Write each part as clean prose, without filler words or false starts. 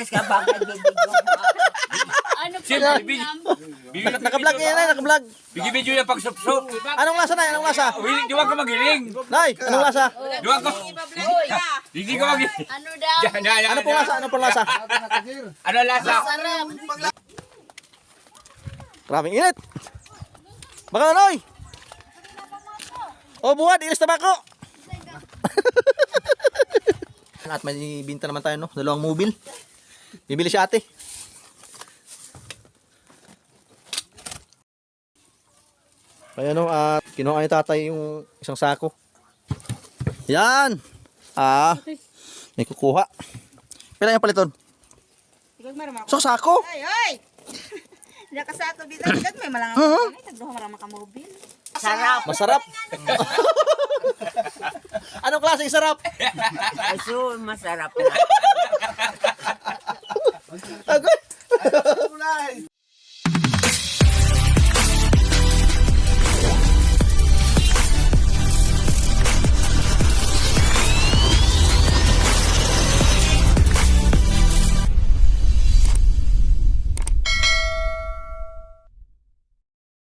Alis ka ba? Ano po Siyempre, ma'am? Naka-vlog yan, Nay, naka-vlog. Bigi-video yung pagsupsop. Anong lasa, Nay? Anong lasa? Diwang ka magiling. Nay, anong lasa? Diwang ka. Hindi ka magiling. Ano daw? Ano pong lasa? Ano pong lasa? Ano lasa? Sarap. Maraming init. Baka Noy. Oh, buwan, ilis tabako. At may binta naman tayo, no? Dalawang mobil. Bibili si ate. Kaya no, at kinuha ni tatay yung isang sako. Yan. May kukuha. Pila yung paliton? So, sako? Ay, ay! Nakasako dito. Dito may malang nagduha marama ka mobil. Sarap. Masarap. Anong klaseng sarap? Aso, masarap na. Agoy.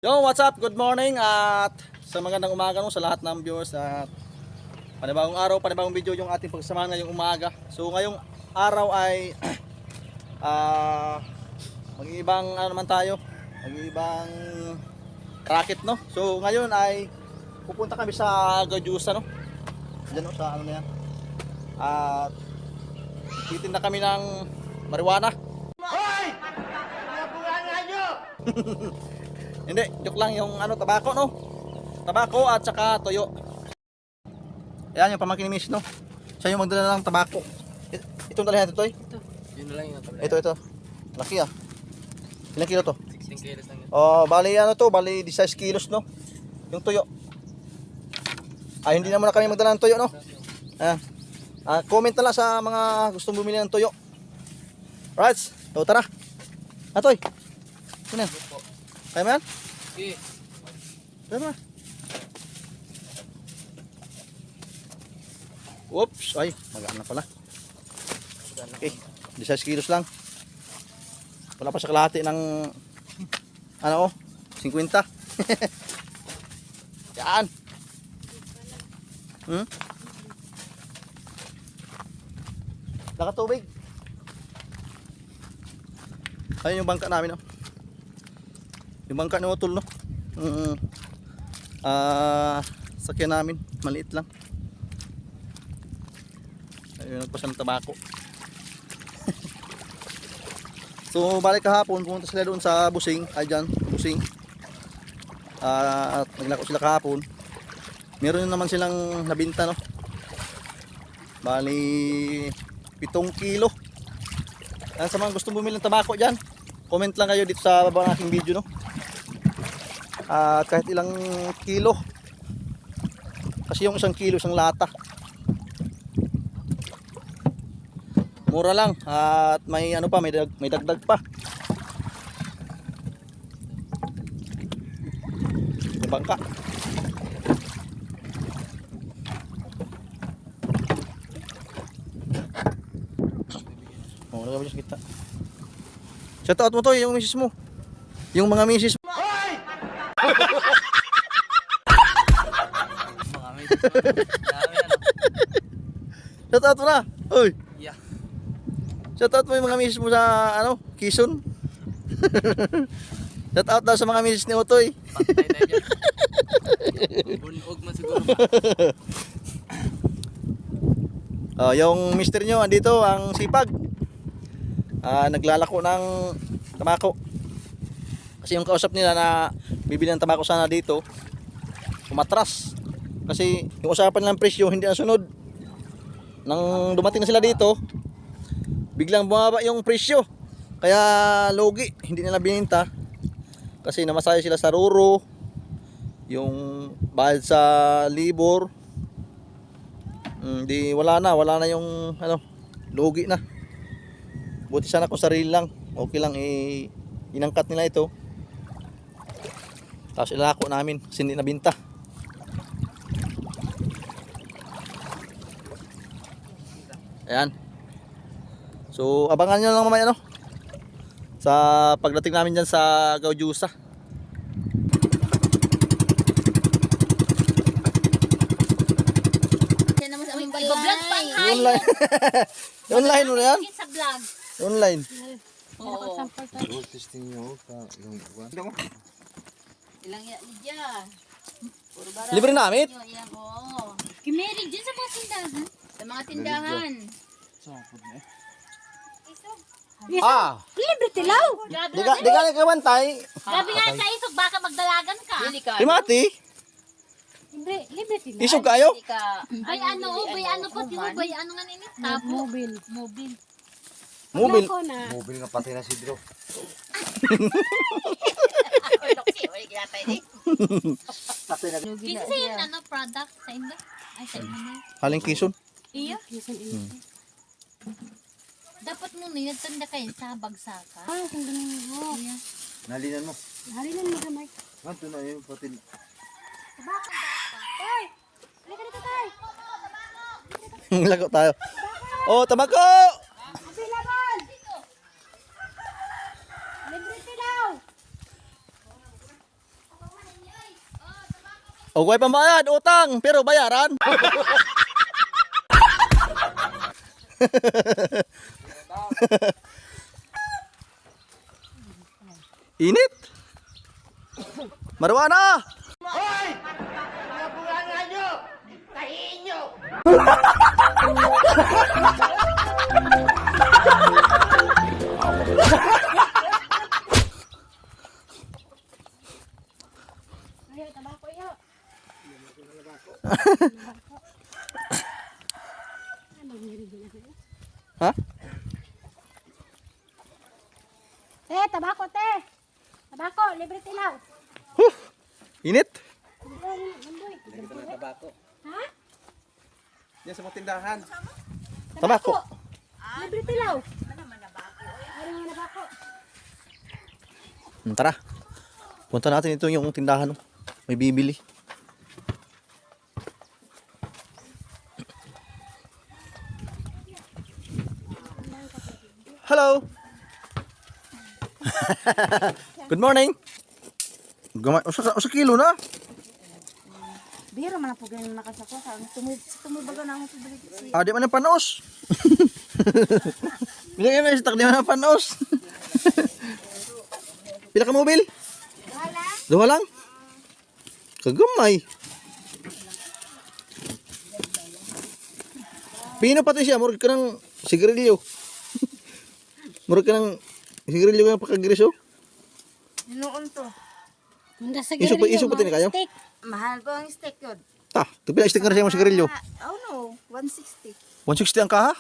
Yo, what's up? Good morning at sa magandang umaga no, sa lahat ng viewers at panibagong araw, panibagong video yung ating pagsamahan ngayong umaga. So ngayong araw ay mag-iibang ano naman tayo, mag-iibang racket no. So ngayon ay pupunta kami sa Gajusa no. Diyan no, sa ano na yan. At titinda kami ng marijuana. Hoy! Hindi, joke lang yung ano, tabako no. Tabako at saka toyo. Ayan yung pamangkin ni Miss no. Siya yung magdala ng tabako. Itong dalahan ito, Toy? Ito. Yun na lang yung tabla. Ito. Laki ah. Ilang kilo to? 16 kilos lang yun. Oh, bali ano to, bali 16 kilos no. Yung toyo. Ay, hindi na muna kami magdala ng toyo no. Ayan. Comment na lang sa mga gustong bumili ng toyo. Right, so tara. Toy. Ano yan? Kaya mo yan? Okay. Kaya mo yan? Whoops, ay, magaan na pala. Okay, 16 kilos lang. Wala pa sa kalahati ng ano 50. Yan. Nakatubig. Ayun yung bangka namin no. Yung bangka ni Utol no. Sakyan namin, maliit lang. Ayun, nagpasa ng tabako. So balik kahapon, pumunta sila doon sa Busing. Ay dyan, Busing. At naglako sila kahapon. Meron naman silang nabinta no. Bali 7 kilo. Yan, sa mga gustong bumili ng tabako dyan, comment lang kayo dito sa baba ng aking video no. At kahit ilang kilo. Kasi yung 1 kilo, isang lata. Mura lang at may ano pa, may dagdag pa. May bangka. Oh, nagawin sa kita. Shout out mo to yung misis mo. Yung mga misis mo. Mga may dami ano. Shout out mo na. Oy. Yeah. Shout out mo yung mga misis mo sa ano, Quezon. Shout out daw sa mga misis ni Otoy. Pantay tayo dyan. Bunog man siguro. Yung mister nyo andito, ang sipag. Naglalako ng tabako. Kasi yung kausap nila na bibili ng tabako sana dito, umatras. Kasi yung usapan ng presyo hindi nasunod. Nang dumating na sila dito, biglang bumaba yung presyo. Kaya logi, hindi nila bininta. Kasi namasaya sila sa ruro, yung bayad sa libor. Wala na yung ano, logi na. Buti sana kung sarili lang, okay lang inangkat nila ito. Tapos ilako namin kasi hindi nabinta. Ayan. So abangan nyo lang mamaya no. Sa pagdating namin dyan sa Gaudiusa. Yan naman sa aming balay. Vlog pa ang Online. Online mo na yan? sa vlog. Online. Oo. Ilang yan niya. Puro bara. Libre namin. Yan, oo. Kimeri dyan sa mga tindahan. Sa mga tindahan. Ah, Libre tilaw. di ka nagkabantay. Gabi nga sa isog, baka magdalagan ka. Dili ka. Timati, Libre tilaw. isog kayo. Dili ka. Bay ano po, bay ano nga nini? Tapo. Mobil. Mobil. Mobil nga pati na si Bro. Oy, loksi. Oy, ginatay ni. Kinsa sa yun, ano, product sa inyo? Ay, sa inyo. Haling Quezon. Iyo? Dapat mo na yun, tanda kayo sa bagsaka. Ah, tanda na mo. Iya. Nalinan mo. Halinan mo gamay. Ito na yung pati. Lago tayo. Oh, tamako! O, huwag pambayad, utang, pero bayaran. Init. Marijuana. Ha? Tabako, te. Tabako, libre tilaw. Init. Yan sa mga tindahan. Tabako. Libre tilaw. Tara. Punta natin ito yung tindahan. Oh. May bibili. Hello. Good morning. Gamay, sa kilo na. Biro man na po ganyan nakasako. Tumubaga na akong pibili si... Ah, di man ang panos. Bigyan mo yung stock, di man ang panos. Pila ka mobil? Duha lang. Kagamay. Pino pati siya, murag ka ng sigarilyo. Murag ka ng sigarilyo yung pakagriso. Noon to. Iso pati na kayo? Mahal po ang steak yun. Ta, tupila sticker siya yung sigarilyo. Oh no, 160. 160 ang kaha?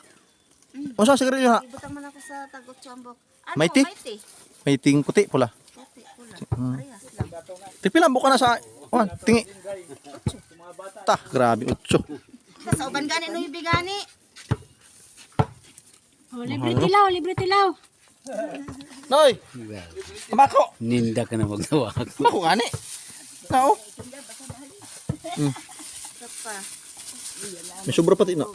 Ano sa sigarilyo ha? Ibutang man ako sa Tagot Chambok. Ano, Mighty? May ting puti pula. Puti, pula. Parehas lang. Tipilan buka na sa... Oh, tingi. Ta, grabe, 8. Sa uban gani, no ibigani. Libre tilaw. Noy! Tamako! Ninda ka na magtawag. Tamako gani. Kao. Ito pa. May sobra pati na.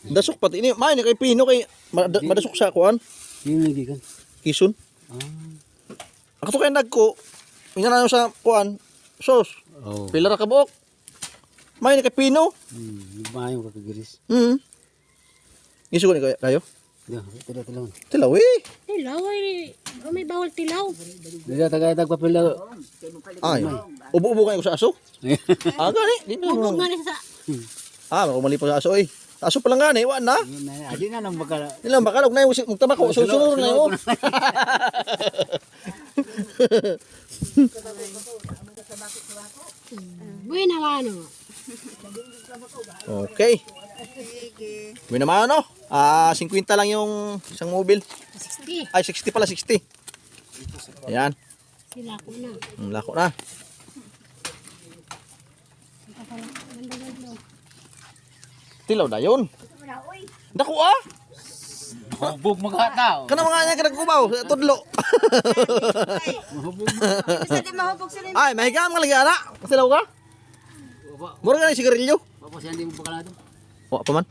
Dasok pati ini. May ni kay Pino kay madasok sa kuan. Yung lagi ka. Quezon. Ako to kay nagko. Ingana na sa kuan. Sos. Oo. Pila ra ka buok. May ni kay Pino. Maayong kakagiris. Isu ni kayo. Tilaw. Tilaw eh. Tilaw, may bawal tilaw. Dila tagay papila. Ay. Ubo-ubo kayo sa aso. Ah, gani. Di mo Huwag lang. nga rin sa... Ah, mali pa sa aso eh. Aso pa lang gani, wa na. Adi na nang baka. Nilang bakalog na yung magtabako. Sunod na yun. Buhay naman, ano. Okay. Sige. Buwi naman ano. 50 lang yung isang mobil. 60. Ay, 60 pala, 60. Ayan. Sila ko na. Lako na. Tilaw na yun. Dako ah. Hubog mga tao. Kana mga niya kanagkubaw. Tudlo. Bisa di mahubog sila. Ay, mahigam nga lagi ana. Tilaw ka? Mura ka na yung sigarilyo. Papa siya hindi mo baka na ito. Wa pa man.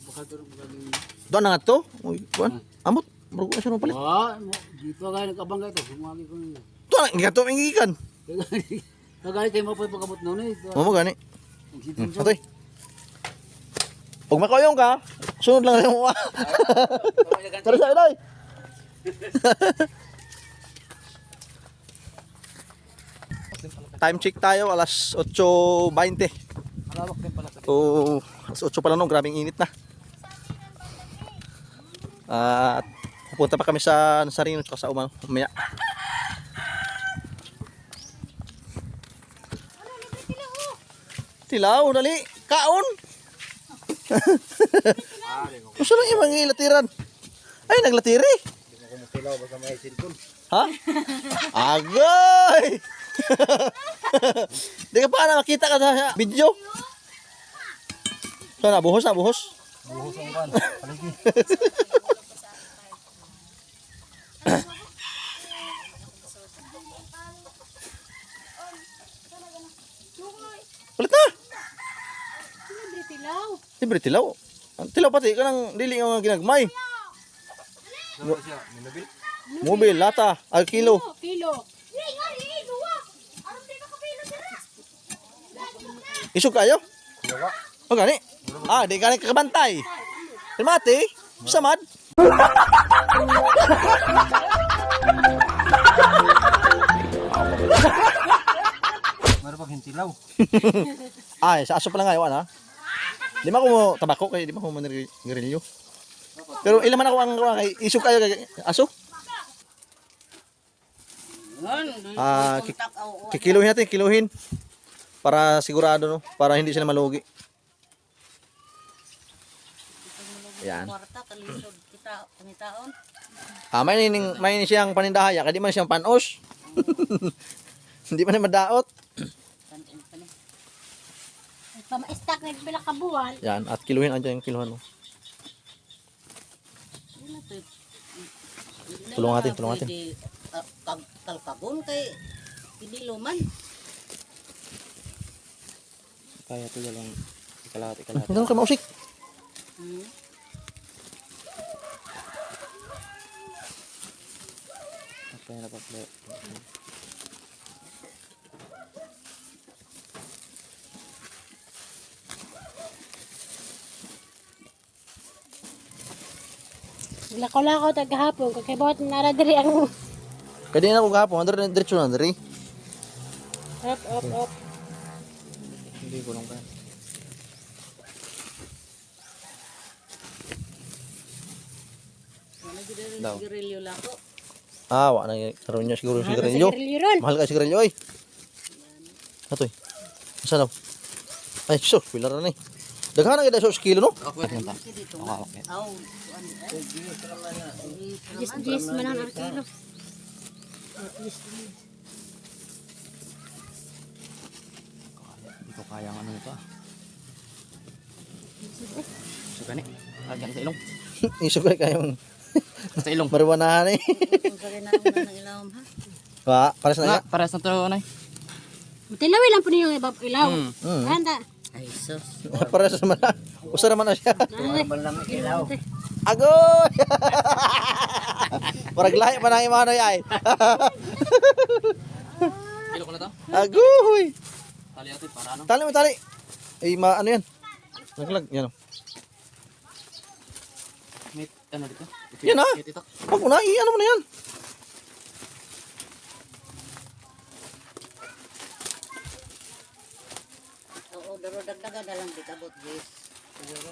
Baka ito. Doon na nga to. Uy, kuan. Amot. Bro, ko siya nung palit. Dito kaya nagkabangga ito. Sumagi ko nila. Doon na, hindi ka to ingikan. Kagani kayo mapoy pagkabot noon eh. Mamo gani. Atoy. Pag makayong ka, sunod lang yung uwa. Tara sa iday. Time check tayo, alas 8:20. Malawak din pala. Oo, alas 8 pa lang no, grabing init na. At pupunta pa kami sa Nasarino at sa umaya. Tilaw, dali, kaon. Gusto lang yung mga ilatiran. Ay, naglatiri. Tilaw basta may cellphone. Ha? Agay! Di ka pa nakakita ka sa video? So, nabuhos, nabuhos. Buhos ang kan. Paligi. Palit na! Libre tilaw. Libre tilaw. Ang tilaw pati ka ng dili yung ginagmay. Ano siya? Minabil? Mobil, lata, al kilo. Kilo. Isog kayo? Yawa. O gani? Ah, di gani kakabantay. Mati, samad. Meron pag hintilaw. Ay, sa aso pala nga yawan ha. Di man ko mo tabako kay di man ko mo nirilyo. Pero ilan man ako ang kay isog kayo kay aso? Ah, kikiluhin natin, kiluhin. Para sigurado no, para hindi sila malugi. Yan. Kwarta kalisod kita pangitaon. Ah, may siyang panindahaya, kaya di man siyang panos. Hindi man madaot. Pama-stack na bila kabuan. Yan, at kiluhin andyan yung kiluhan mo. Tulungan natin, tulungan natin. Kalkabon kay idiluman. Kaya ito lang. Ikalat. Ganun ka mausik. Kaya na pa. Lako-lako tagahapon kay bawat nara diri ang Kaya na ako gahapon, andar na diretso na diri. up. Hindi ko lang kaya. Daw. Sigarilyo lako. Ah, wa na karon niya siguro sigarilyo. Sigarilyo ron. Mahal ka sigarilyo oy. Atoy. Asa daw? Ay, so, pilar na ni. Daghan na gid sa kilo no? Okay na. Okay. Aw. Jis man ang kilo. Hindi ko kaya ang ano nito ah. So gani. Lagyan sa ilong. Isog kayong Sa ilong. marijuanahan eh. Kung kaya na ako ng ilawom ha. Wa, pares na Nga, niya. pares na to nay. Tilawi lang po niyo yung ilaw. Mm. Handa. Ay sus. Pares naman na. Usa naman na siya. Balang ilaw. Agoy! Parag lahi pa nang imanoy ay. Kilo ko na to. Agoy! Tali atin para ano. Tali mo, tali. Ay, ano yan? Naglag, yan o. May ano dito. Yan ah. Ito. Wag mo na, ano mo na yan. Oo, pero dagdagan na lang ditabot guys. Siguro.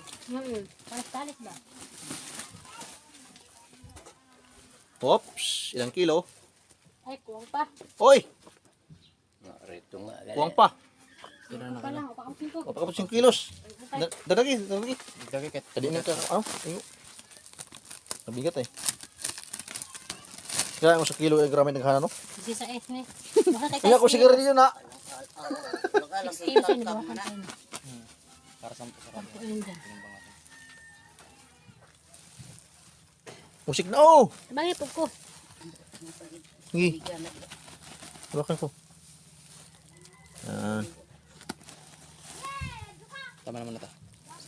Palis ba? Oops, ilang kilo? Ay, kuwang pa. Oy, Rito nga. kuwang pa. Pa lang, upakampin ko. Kapag 5 kilos. Dadagi, dadagi. Dagay ket. Tadi na ka, ano? Ayo. Nabigat eh. Kaya mo sa kilo ay grabe naghana no? Kasi sa S ni. Baka kay Kaya ko sigarilyo na. Baka lang Kilo sa kay inyo. na. Para sa sarap. Musik na oh. Bagay po ko. Sige. Hawakan ko. Yan. Tama naman na to.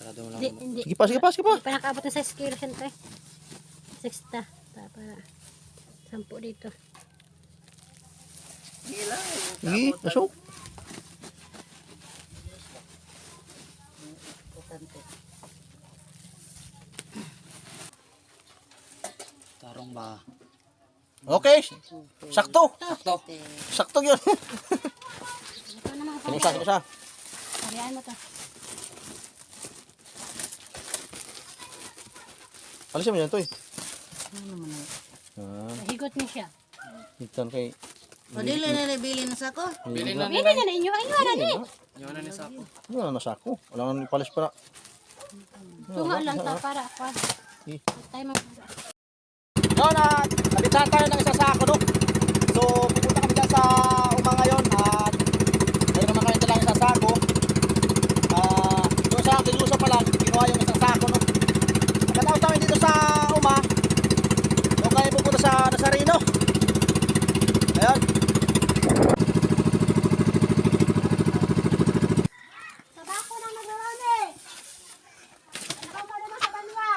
Hindi. Sige pa, sige pa, sige pa. Hindi pa nakaabot na sa scale, siyempre. 60. Para 10 dito. Sige, pasok. Tarong ba? Okay. Sakto. Sakto. Sakto yun. Ito na mga Kinusa, kinusa. Parihan mo to. Alisin mo yan, Toy. Higot niya siya. Ikan kay... O dili na nabili na sa ko. Bilhin na Hindi na na inyo. Ayun na ni. Yung ano ni Sako. Ano na nasa ako? Wala nang ipalis pa na. Tunga lang ta para pa. Eh. Tayo mga. No, nabitahan tayo ng isa sako, no? So, pupunta kami dyan sa Uma ngayon at mayroon naman kami dalang isa sako. Doon sa Kilusa pa lang, kinuha yung isang sako, no? Pagkatapos namin dito sa Uma, doon kami pupunta sa Nazareno. Ayan. Tabako na nagrarami. Ikaw pa naman sa banwa.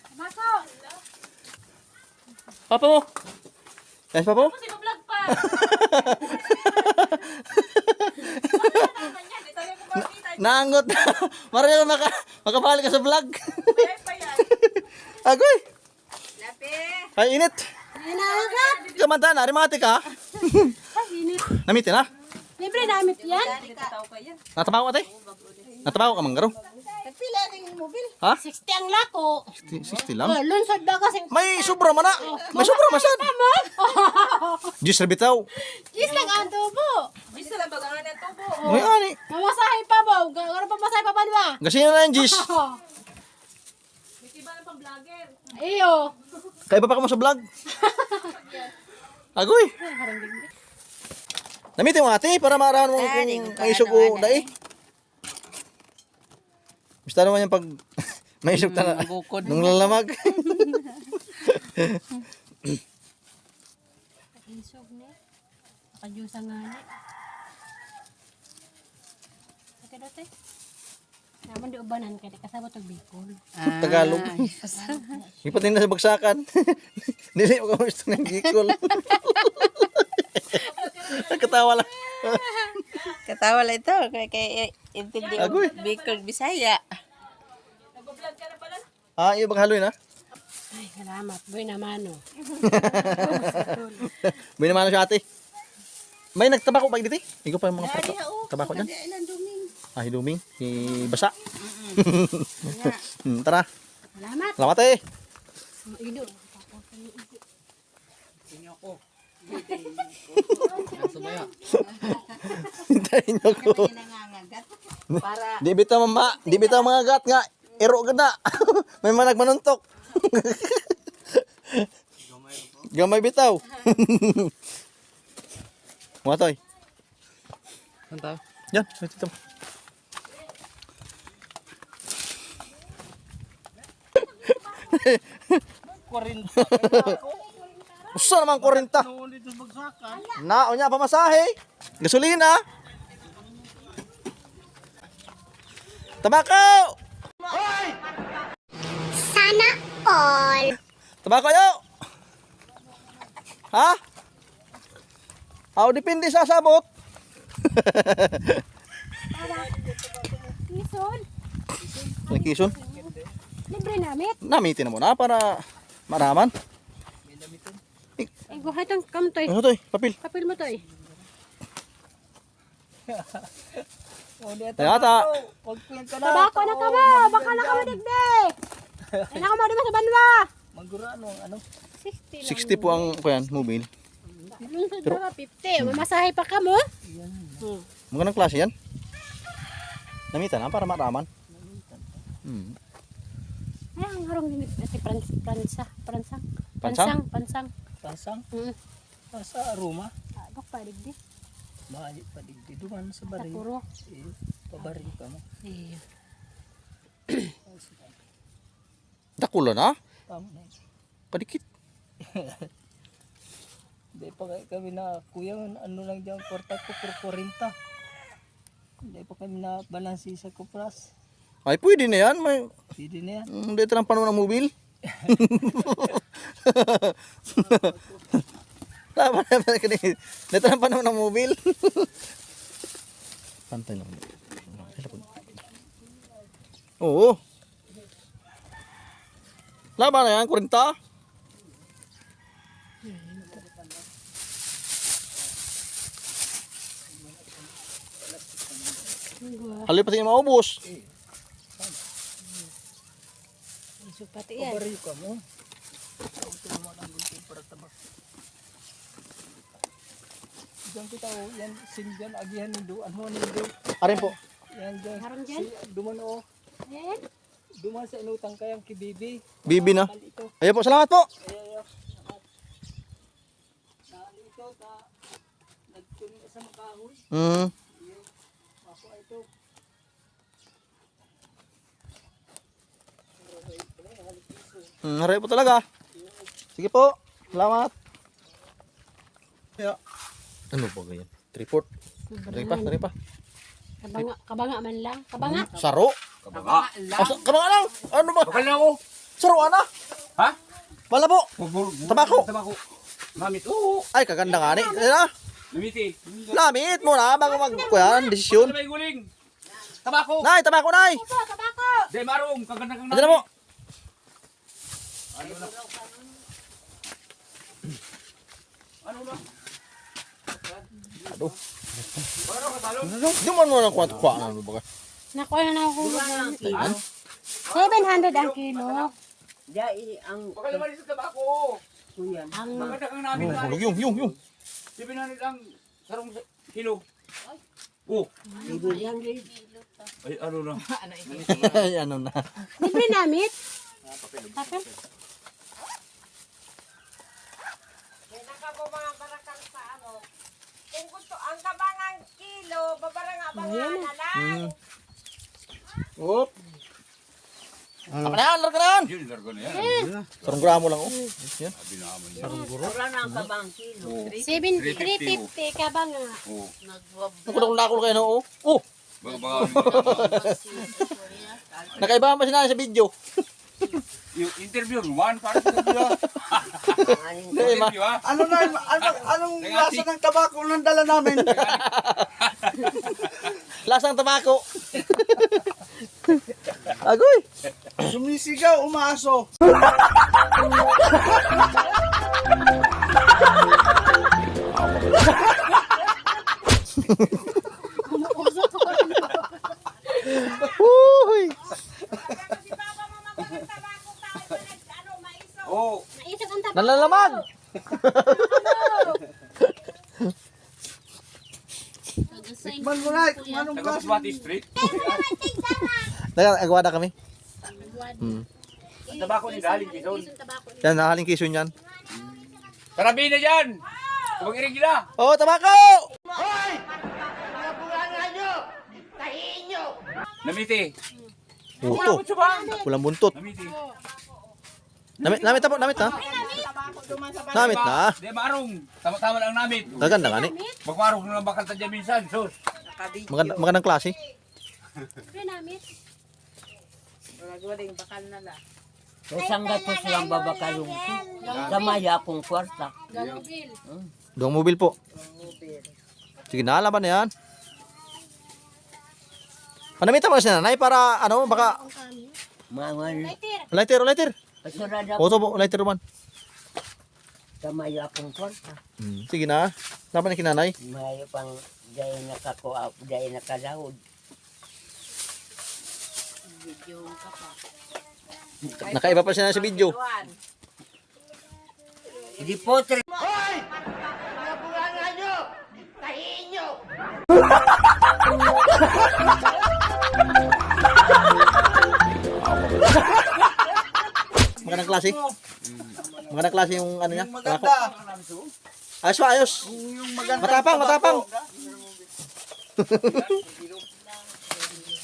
Tabako. Papa mo! Yes, Papa mo? Sino vlog pa? Naangot na. Marami na makapahal ka sa vlog. Agoy! Ay, init. Inaangat. Kamanta na, rimate ka. Ay, init. Namitin na. Libre namit yan. Natabaw ka, te? Natabaw ka, manggaro. Pila ning mobil. Ha? 60 ang lako. 60 lang. Lunsod ba kasi? May sobra man na. May sobra masad. Tama? Diyos na bitaw. Yes lang ang tubo. May ani. Mamasahe pa ba? Gano'n pa masahe pa ba ba? Kasi na yung Diyos. Iyo. Kaya pa ka mo sa vlog. Agoy. Namitin mo ate para maarahan mo kung may isog o dai. Basta naman yung pag may isog na Magukod. nung lalamag. Isog ni. Nakadyusa nga ni. Okay dote. Naman di ubanan kaya kasama itong Bicol. Tagalog. Ipating na sa bagsakan. Dili mo ka gusto ng gikol. Nagkatawa lang. Katawa lang ito. Kaya intindi Agoy. Bicol, Bisaya. Ah, iyo baghaloy na. Ay, salamat. Boy naman oh. May naman siya ate. May nagtabako pa dito. Ikaw pa yung mga tabako dyan. Ilan duming. Ah, hiduming. Si Basa. Tara. Salamat. Salamat eh. Ido. Sumaya. Hintayin niyo ko. Nangangagat. Para Di bitaw mama. Di bitaw mga gat nga. Ero ka na. May manag manuntok. Gamay bitaw. Mga toy. Saan tayo? Yan. Dito. Usa naman 40. Na, unya pamasahe. Gasolina. Tabako! Sana all. Tabako yo. Ha? Aw depende sa sabot. Kison. Nakison. Libre namit. Namitin na mo na para maraman. Ay, guhay tang kamtoy. Ano to? Papel. Kapil mo to eh. Tayata. Tabako na ka ba? Baka na ka madigdig. Ay, naka mo sa banwa. Magurano ang ano? 60 lang. 60 po ang kuyan, mobile. Lunsod ba 50? Mamasahe pa ka mo? Magandang klase yan. Namitan na para maraman. Ay, ang harong din si Pransang. Pansang? Pansang. Pasang Mm. sa aroma. Agok pa digdi. Maayo pa digdi duman sa Sa baring. puro. Pabaring ka mo. Iya. Dakula na. Tama na. Padikit. Di pa kami na kuya ano lang diyan kwarta ko por 40. Hindi pa kami na balansi sa kupras. Ay, pwede na yan. May, Pwede na yan. dito lang panahon ng mobil. Tama naman kanina. Dito lang panahon ng mobil. Pantay lang. Oo. Laban na yan, 40. Halip pa siya maubos. Iso pati yan. Pabari ka mo. Ito naman ang gunting para tabak. Diyan kita o. Yan, sindihan, agihan nindo. Ano nindo? Arin po. Yan dyan. Harang dyan? Duman o. Eh? Duman sa inutang kayang kibibi. Bibi na. Ito. Ayan po, salamat po. Ito, nagtunin ka sa makahoy. Ako ito. Haray po talaga. Sige po. Salamat. Yeah. Ano po ganyan? 3/4. Dari pa. Kabanga man lang. Kabanga. Saro. Kabaga. Kabanga lang. Ano ba? Bakal na ako. Saro ana. Ha? Wala po. Tabako. Tabako. Mamit. Oo. Ay, kaganda nga ni. Ayan na. Namiti. Lamit mo na bago magkuyan. Desisyon. Sabay guling. Tabako. Nay, tabako nay. De marong. Kaganda kang Ayan na po. Ano na? Aduh. Ano ka talo? Di man mo nang kuha ano ba? Nakuha na ako. 700 ang kilo. Dai ang Bakal naman sa tabako. kuyan. Ang Maganda kang namin. Yung. 700 ang sarong kilo. Oh. Bibilihan din. Ay, ano na? Ay, ano na. libre namit. Papel. Kung gusto ang kabangang kilo, babarang-abangan na lang. Op. Apa na yan? Larga na yan. Yun, largo na yan. Sarong gramo lang oh. Yan. Sabi na naman yan. Wala na ang kabang kilo. 350 kabanga. Oh. Nakul kayo no oh. Oh. Baka Nakaibahan pa sila sa video. yung interview, one para sa interview. Hindi ma. Interview ha? Anong lasa ng tabako ng dala namin? Lasang tabako. Agoy. Sumisigaw, umaaso. Uy. Oh. Naisip ang taba. Nalalamag. Tikman mo na, kung anong Taga lasa. Basmati Street. Nagawada kami. Ang tabako ni Daling Quezon. Yan, nakaling kison yan. Tarabi na dyan! Huwag irig na! Oh, tabako! Namiti! Puto. Kulang buntot. Namiti! Namit ha? Namit na. Di marong! Tama-tama lang namit! Gaganda nga ni. Magmarong na bakal ta dyan minsan, sus! Magandang klase. Libre namit. Isang gatos lang babakalong ko. Damaya akong kwarta. Galubil. Doong mobil po. Sige, nalaban na yan. Panamitan mo na si nanay para ano, baka Mangan. lighter. Pasurada Oto po, lighter man. damaya akong kwarta. Sige na. Laban na kinanay. Mayo pang dahil nakakuha, dahil nakalahod. Nakaiba pa siya na sa video. Hindi po, Magandang klase. Magandang klase yung ano niya. Ako. Maganda. Ayos. Yung maganda. Matapang.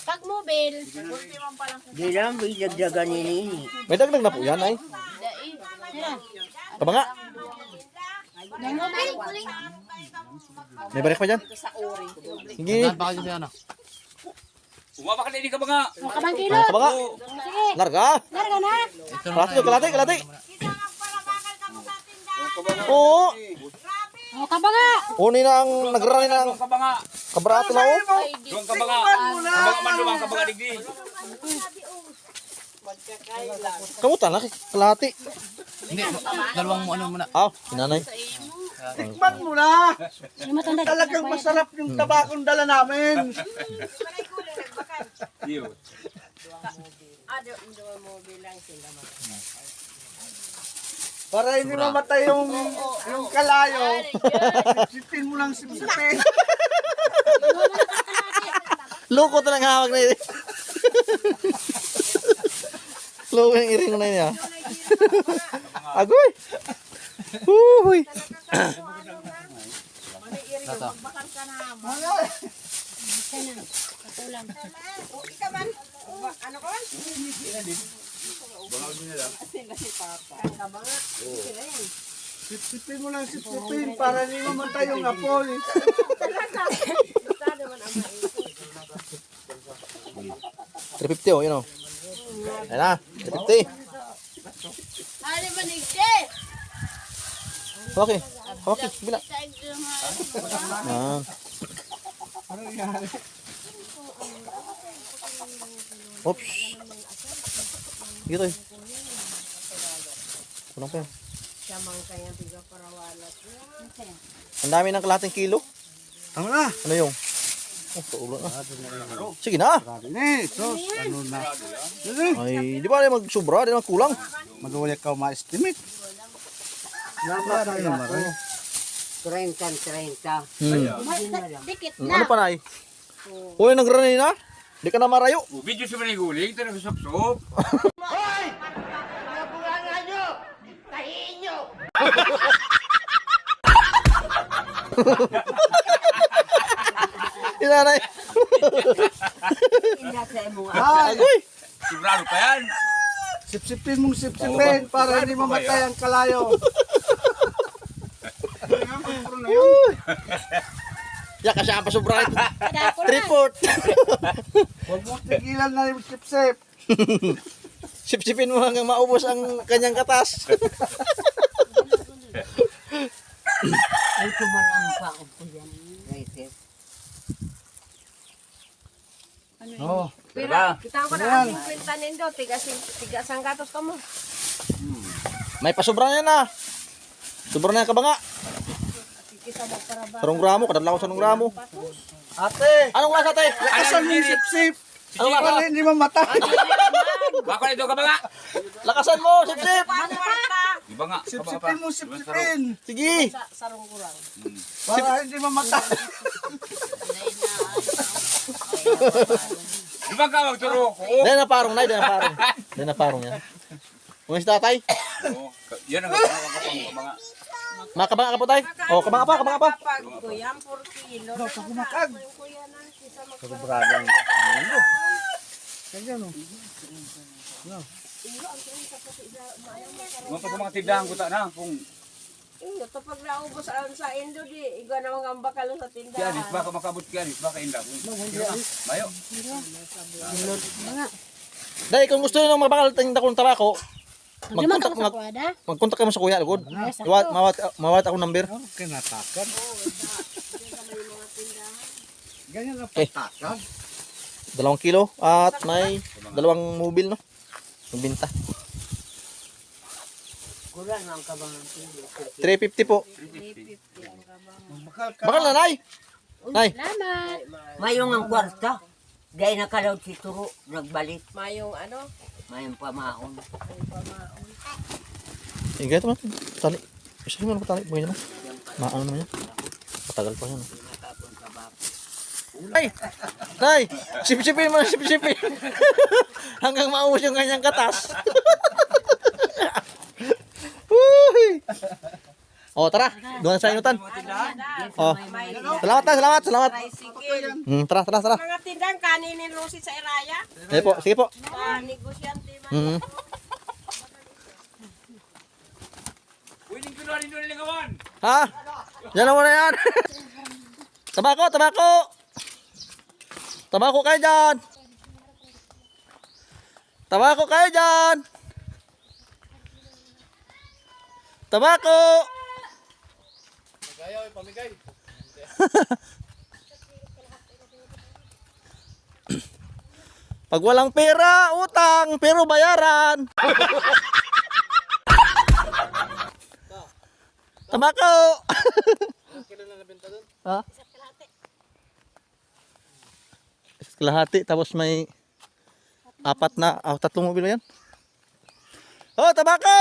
Pag mobil. di lang bidagdagan nini. May dagdag na po yan ay. Tama nga. Ng mobil. May balik pa dyan. Sige. Umaba ka na ini ka mga. O, kabang kilo. Ang kabanga. Sige, Larga. larga na. Kalati. Oo. O, kabanga. Uni na ang nagrani na ang Kabanga. kabrato na oh. Duwang kabanga. Kabanga man lumang kabanga digdi. Kamutan na kalati. Hindi, dalawang mo ano muna. Aw, sinanay. Tikman mo na. Ano matanda? Talagang masarap yung tabakong dala namin. Diyo. Para hindi mamatay yung kalayo. Sipsipin mo lang sipsipin. Loko talagang hawak na yun. Loko yung iring na niya. Agoy! Uy! Sipsipin mo lang sipsipin para hindi mamatay yung apoy. $350 oh, yun oh. Ayan na, $350. Okay, okay, bila. Yan. Oops. Gitu eh. Kulang pa yan. Ang dami ng kalahating kilo. Tama na. Ano yung? Oh, kaulan na. Sige na. Sos, ano na. Ay, di ba na magsubra? Di na kulang. Magawa ka ma-estimate. Napaka naman. 30. Dikit Ano pa na Uy, nagrani na? Di ka na marayo. Video sa mga guling, tara sa sapsop. Inanay. Ay, Agoy. Sigurado pa yan. sipsipin mong sipsipin para hindi mamatay ang kalayo. Ya, kasi ang pasubra ito. Dako na. Report. Huwag mo tigilan na yung sipsip. Sipsipin mo hanggang maubos ang kanyang katas. Ito man ang paon ko yan. Right. Oh, Diba? Kita ko na ang 50 nindo, tiga sanggatos ka mo. May pasubra na yan ah. Sobra na yung kabanga. Sarong gramo, kadalaw sa gramo. ate, Anong lasa tay? lakasan mo yung sipsip. Anong lasa? Para hindi mamatay. Bako na ito ka mga. Lakasan mo, sip-sip. Diba nga? Sipsipin mo sipsipin. Sige. Para hindi mamatay. Diba ka magturo ko? Dahil na parong, nay. Dahil na parong yan. Umis tatay. Yan ang mga. Mga kabanga ka po tay. O, kabanga pa. Kuyam 4 kilo. Kumakag. Mga tindahan ko ta na. Kung Iyo, to pag naubos sa Indo di, iga na mga bakalo sa kianis, tindahan. baka makabot kianis, baka inda. Mayo. Dahil kung gusto nyo ng mabakal tinda kong tabako, Hindi man ka makakuha magkontak kayo sa kuya, lugod. Mawat ako number. Kinatakan. Ganyan ang Okay. patakan. 2 kilo at may 2 mobil no. Magbinta. Kulang ang kabang 350 po. Bakal na nay. Nay. Salamat. Mayong ang kwarta. Dahil nakalaw si Turo, nagbalik. Mayong ano, Mayong pamaon. Eh, ganito man. Tali. Isa naman ko tali. Bugay naman. Maano naman yan. Patagal pa yan. Nay! Nay! Sip-sipin mo na sip-sipin. Hanggang maubos yung kanyang katas. Uy! O, tara. Doon sa inutan. O. Salamat. tricycle. Tara. Mga tindang kanin ni Lucy sa Iraya. Sige po. Negosyante man. Pwedeng kinuha rin doon ligawan. Ha? Yan na muna yan. Tabako. Tabako kayo dyan. Tabako kayo dyan! Tabako! Magayaw, pamigay. Pag walang pera, utang, pero bayaran. Tabako! Kilo na nabenta doon? Ha? Isa't kalahati, tapos may apat na, tatlong mobile yan. Oh, tabako!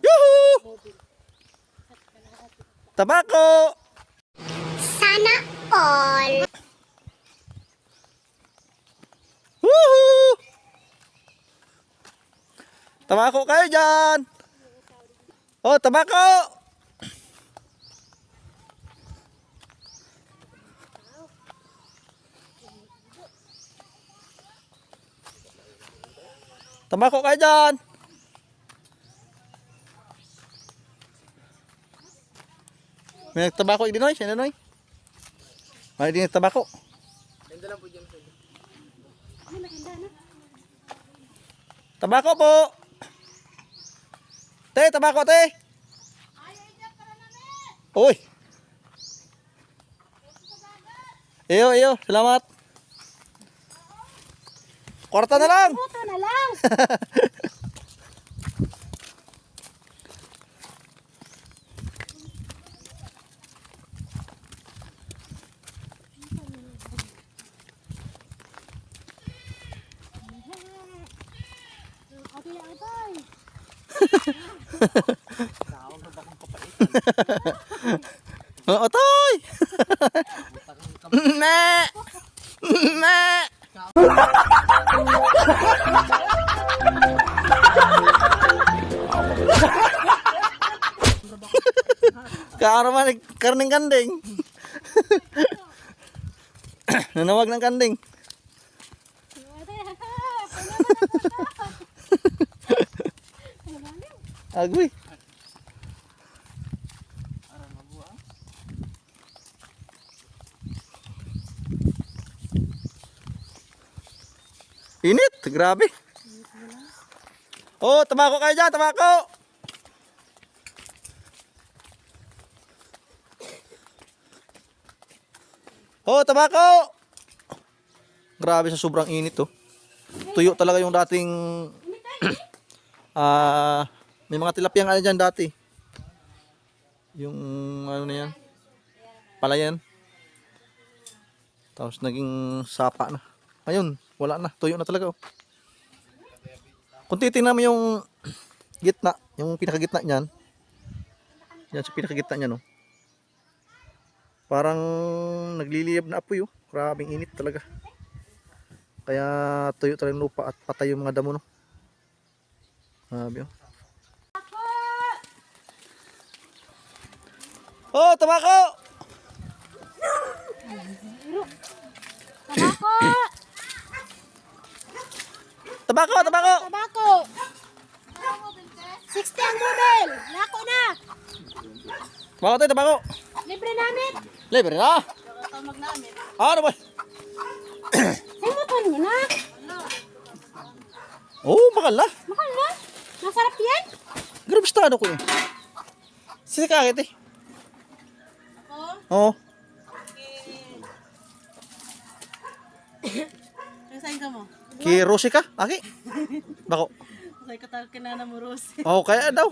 Yuhu! Tabako! Sana all. Woohoo! Tabako kayo dyan! Oh, tabako! Tabako kayo dyan! May nagtabako idinoy? Sino noy? May din nagtabako. Benda lang po dyan. Tabako po! Te, tabako te! Uy! Iyo, salamat! Kwarta na lang! Puto na lang. Oo, toy! Ne! Ne! Kaaraman karning kanding. Nanawag ng kanding. Agoy. Init, grabe. Oh, tabako kayo dyan, tabako. Oh, tabako. Grabe sa sobrang init to. Tuyo talaga yung dating may mga tilapiyang ano dyan dati. Yung ano na yan. Palayan. Tapos naging sapa na. Ayun, wala na. Tuyo na talaga. Oh. Kung titingnan mo yung gitna, yung pinakagitna niyan. Yan sa pinakagitna niyan, no. Parang nagliliyab na apoy, oh. Grabing init talaga. Kaya tuyo talaga yung lupa at patay yung mga damo, no. Grabe, oh. Oh, tabako! Tabako. Tabako! Tabako. 60 ang bubel. Lako na. Tabako tayo, tabako! Libre namin. Libre na! Ano ba? Simutan mo na. Oh, bakal na. Mahal na. Masarap yan. Grabe estado ko eh. Sinikakit eh. Oo. Saan ka mo? Kay Rosie ka? Aki? Bako. Saan ka tawag ka na na mo, Rose? Oo, kaya daw.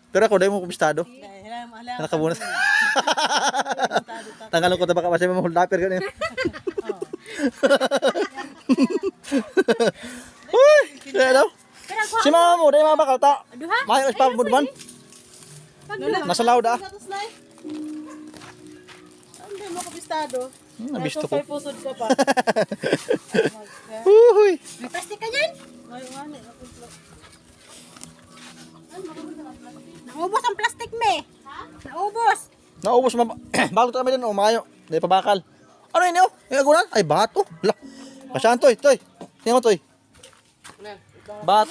Pero ako, dahil mo kumistado. Hala, Nakabunot. Tanggalon ko na baka masaya mahul dapir ganyan. Uy! Kaya daw. Si mama mo, dahil mga bakal ta. Duha. Mahay pa mo naman. Nasa loud ah. Hindi mo kapistado. Nabisto ko. May pusod ka pa. Uy! May plastic ka dyan. Naubos ang plastic me. Naubos. Naubos ma. Bago kami din, umayo. Dahil pa bakal. Ano yun yun? Yung agunan? Ay, bato. La. Kasyan toy, toy. Tingnan mo toy. Bat.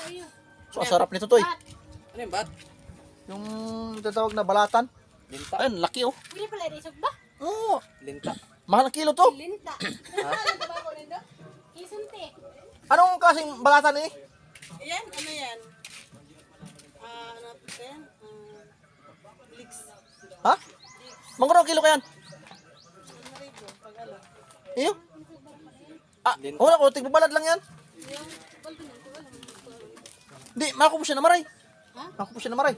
So, ang sarap nito toy. Ano yung bat? Yung tatawag na balatan. Linta. Ayun, laki oh. Pwede pala rin ba? Oo. Linta. Mahal ng kilo to. Linta. Isunti. Anong klaseng balatan ni? Yan, ano yan? Ano ito yan? Leaks. Ha? Mangro kilo kayan? Iyo? Wala ko, tigbabalad lang yan. Di, mako po siya na maray. Mako po siya na maray.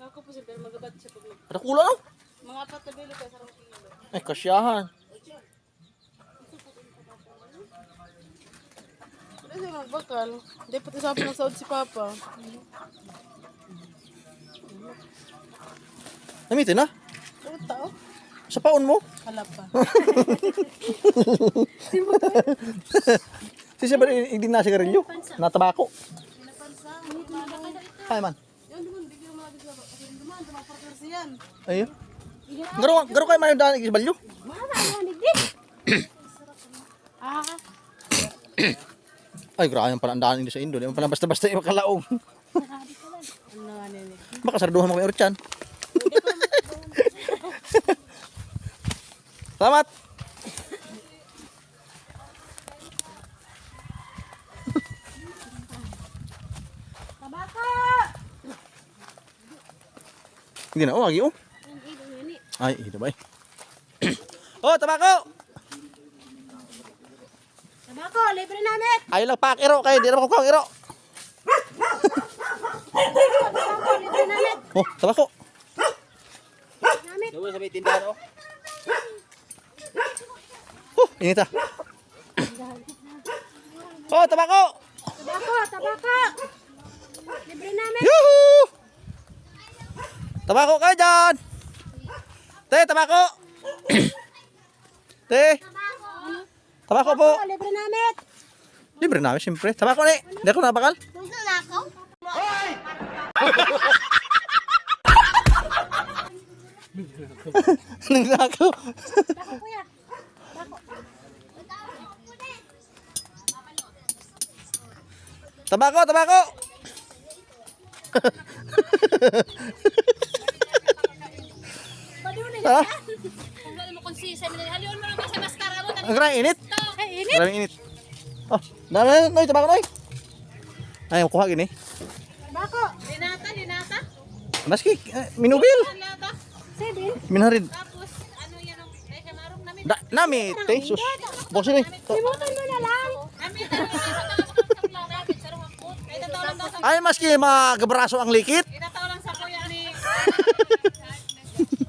Ako po siya, pero magabad siya pag Ada kulo no? mga 4 na bilo kaya sarang kilo. Eh, kasyahan. Ano siya magbakal? Hindi pati sabi ng saod si Papa. Namitin na? Ano tao? Sa paon mo? Hala pa. Si siya ba hindi na sigarilyo? Na tabako? Ay man. Yan naman, bigyan mo lagi sa akin naman, tumapartner siyan. Ayo. Garo kayo man yung daan ikibalyo. Ay, grabe yung pala ang daan sa Indo. Di mo pala basta-basta yung makalaong. Ano nga nini? Baka sarduhan mo kayo Orchan. Salamat! Hindi na, lagi oh. Ay, ito ba eh. Oh, tabako! Tabako, libre namin. Ay lang pak, iro kayo. Di na makukuha ang iro. Tabako, libre namin. Oh, tabako. Doon sa may tindahan oh. Init ah. Oh, tabako! Tabako. Libre namin. Yuhu! Tabako kayo dyan! Te, tabako! Te! Tabako po! Libre namin. Libre namin, siyempre. Tabako ni! Hindi ako nabakal. Gusto na ako. Naglako. Tako kuya. Tabako, tabako! Ha? Kung gano'n mo konsisay, haliwan mo naman sa maskara mo. Ang grabe init. Ay, init. Grabe init. Oh, dami noy, tabako noy. Ay, kuha gini. Tabako. Linata? Maski, minubil. Linata? Seven. Minarid. Tapos, ano yan ang, ay kamarong namin. Nami, te, sus. Boss ni. Limutan mo na lang. Namin, ano yung sa mga lang namin, sarong akot. Ay, tataw lang daw sa, Ay, maski magabraso ang likit. itataw lang sa kuya ni,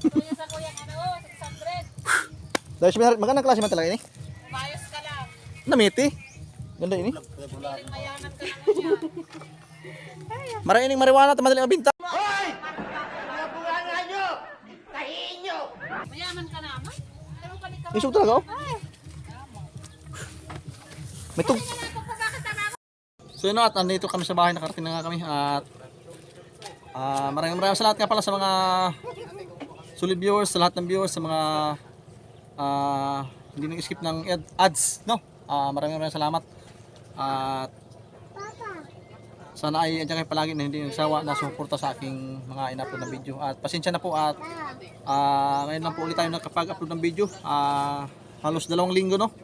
kuya sa kuya, ano, 600. Dahil siya magandang klase man talaga ini. Mayos ka lang. Namiti. Ganda ini. Piling mayaman ka lang yan. Maraming marijuana at madaling mabinta. Mayaman ka naman. Pero balik ka. Isog talaga oh. May tug. So yun at nandito kami sa bahay, nakarating na nga kami at maraming salamat nga pala sa mga solid viewers, sa lahat ng viewers, sa mga hindi nag-skip ng ads, no? Maraming salamat at sana ay andyan kayo palagi na hindi nagsawa na suporta sa aking mga in-upload na video at pasensya na po at ngayon lang po ulit tayo nakapag-upload ng video halos 2 linggo no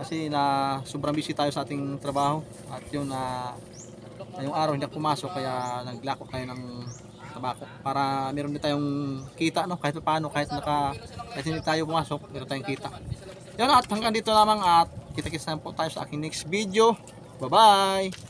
kasi na sobrang busy tayo sa ating trabaho at yun ngayong araw hindi ako pumasok kaya naglako tayo ng tabako para meron din tayong kita no kahit paano kahit hindi tayo pumasok meron tayong kita yun at hanggang dito lamang at kita-kits na po tayo sa aking next video. Bye bye.